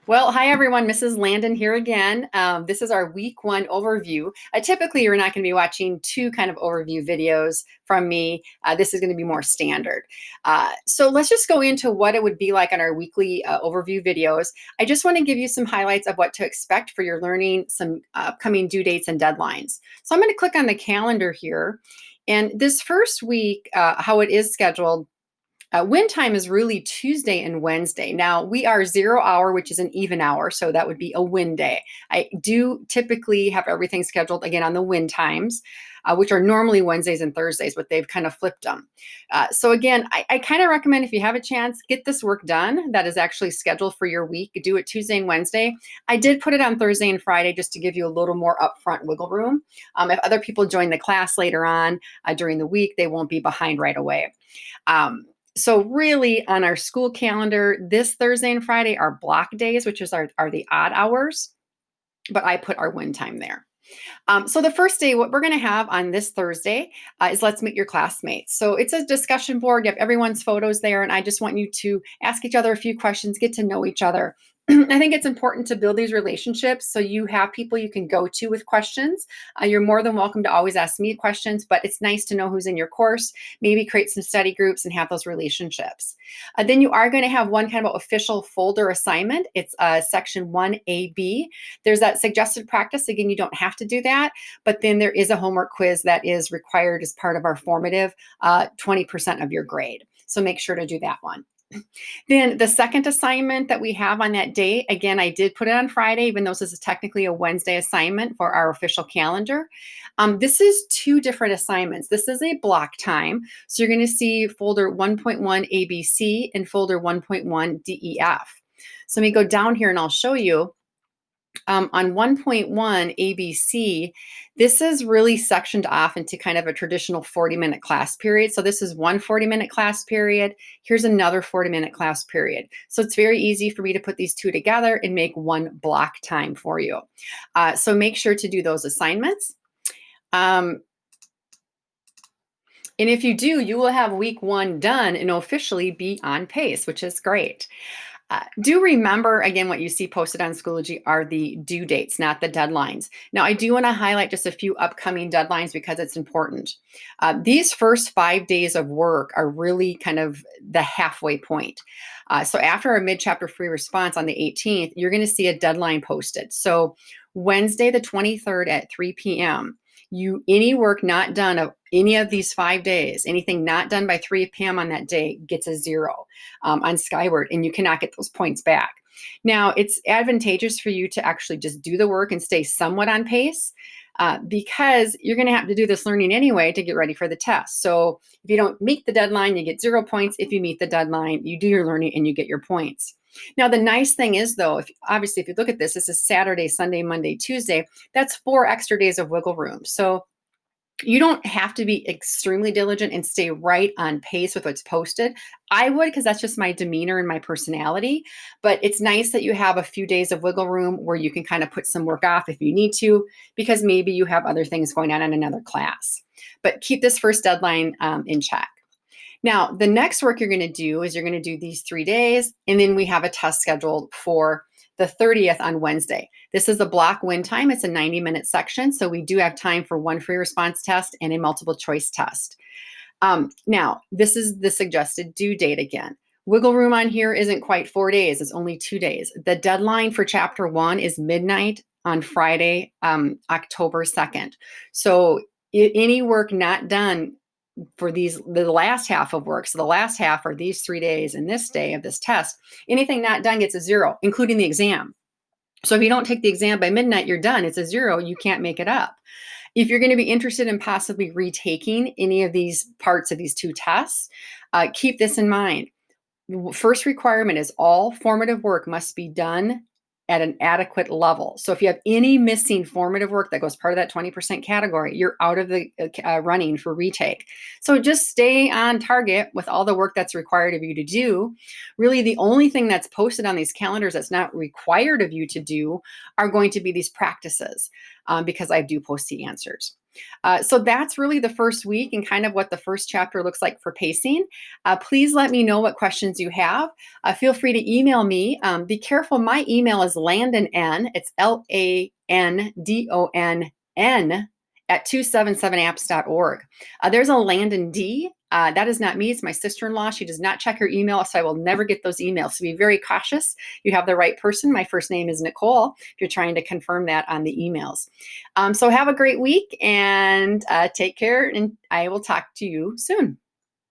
Well, hi everyone, Mrs. Landon here again. This is our week one overview. Typically, you're not going to be watching two kind of overview videos from me. This is going to be more standard. So let's just go into what it would be like on our weekly overview videos. I just want to give you some highlights of what to expect for your learning, some upcoming due dates and deadlines. So I'm going to click on the calendar here. And this first week, how it is scheduled, win time is really Tuesday and Wednesday. Now we are 0 hour, which is an even hour, so that would be a win day. I do typically have everything scheduled again on the win times, which are normally Wednesdays and Thursdays, but they've kind of flipped them. So again, I kind of recommend if you have a chance, get this work done that is actually scheduled for your week. Do it Tuesday and Wednesday. I did put it on Thursday and Friday just to give you a little more upfront wiggle room. If other people join the class later on during the week, they won't be behind right away. So really on our school calendar, this Thursday and Friday are block days, which are the odd hours, but I put our win time there. So the first day, what we're going to have on this Thursday is Let's Meet Your Classmates. So it's a discussion board. You have everyone's photos there, and I just want you to ask each other a few questions, get to know each other. I think it's important to build these relationships so you have people you can go to with questions. You're more than welcome to always ask me questions, but it's nice to know who's in your course, maybe create some study groups and have those relationships. Then you are going to have one kind of official folder assignment. It's section 1AB. There's that suggested practice. Again, you don't have to do that, but then there is a homework quiz that is required as part of our formative 20% of your grade. So make sure to do that one. Then the second assignment that we have on that day, again, I did put it on Friday, even though this is technically a Wednesday assignment for our official calendar. This is two different assignments. This is a block time. So you're going to see folder 1.1 ABC and folder 1.1 DEF. So let me go down here and I'll show you. On 1.1 ABC, this is really sectioned off into kind of a traditional 40-minute class period. So this is one 40-minute class period. Here's another 40-minute class period. So it's very easy for me to put these two together and make one block time for you. So make sure to do those assignments. And if you do, you will have week one done and officially be on pace, which is great. Do remember, again, what you see posted on Schoology are the due dates, not the deadlines. Now, I do want to highlight just a few upcoming deadlines because it's important. These first 5 days of work are really kind of the halfway point. So after our mid-chapter free response on the 18th, you're going to see a deadline posted. So Wednesday, the 23rd at 3 p.m., any work not done of any of these 5 days, anything not done by 3 p.m. on that day gets a 0 on Skyward, and you cannot get those points back. Now, it's advantageous for you to actually just do the work and stay somewhat on pace because you're going to have to do this learning anyway to get ready for the test. So if you don't meet the deadline, you get 0 points. If you meet the deadline, you do your learning and you get your points. Now, the nice thing is, though, obviously, if you look at this is Saturday, Sunday, Monday, Tuesday. That's 4 extra days of wiggle room. So you don't have to be extremely diligent and stay right on pace with what's posted. I would, because that's just my demeanor and my personality. But it's nice that you have a few days of wiggle room where you can kind of put some work off if you need to, because maybe you have other things going on in another class. But keep this first deadline in check. Now, the next work you're going to do is you're going to do these 3 days, and then we have a test scheduled for the 30th on Wednesday. This is a block win time. It's a 90-minute section, so we do have time for one free response test and a multiple choice test. Now, this is the suggested due date again. Wiggle room on here isn't quite 4 days. It's only 2 days. The deadline for chapter 1 is midnight on Friday, October 2nd. So any work not done for the last half of work, so the last half are these 3 days and this day of this test, anything not done gets a 0, including the exam. So if you don't take the exam by midnight, you're done. It's a 0. You can't make it up. If you're going to be interested in possibly retaking any of these parts of these 2 tests, keep this in mind. First requirement is all formative work must be done at an adequate level. So if you have any missing formative work that goes part of that 20% category, you're out of the running for retake. So just stay on target with all the work that's required of you to do. Really, the only thing that's posted on these calendars that's not required of you to do are going to be these practices because I do post the answers. So that's really the first week and kind of what the first chapter looks like for pacing. Please let me know what questions you have. Feel free to email me. Be careful, my email is Landon N. It's LANDONN at 277apps.org. There's a Landon D. That is not me. It's my sister-in-law. She does not check her email, so I will never get those emails. So be very cautious. You have the right person. My first name is Nicole, if you're trying to confirm that on the emails. So have a great week and take care, and I will talk to you soon.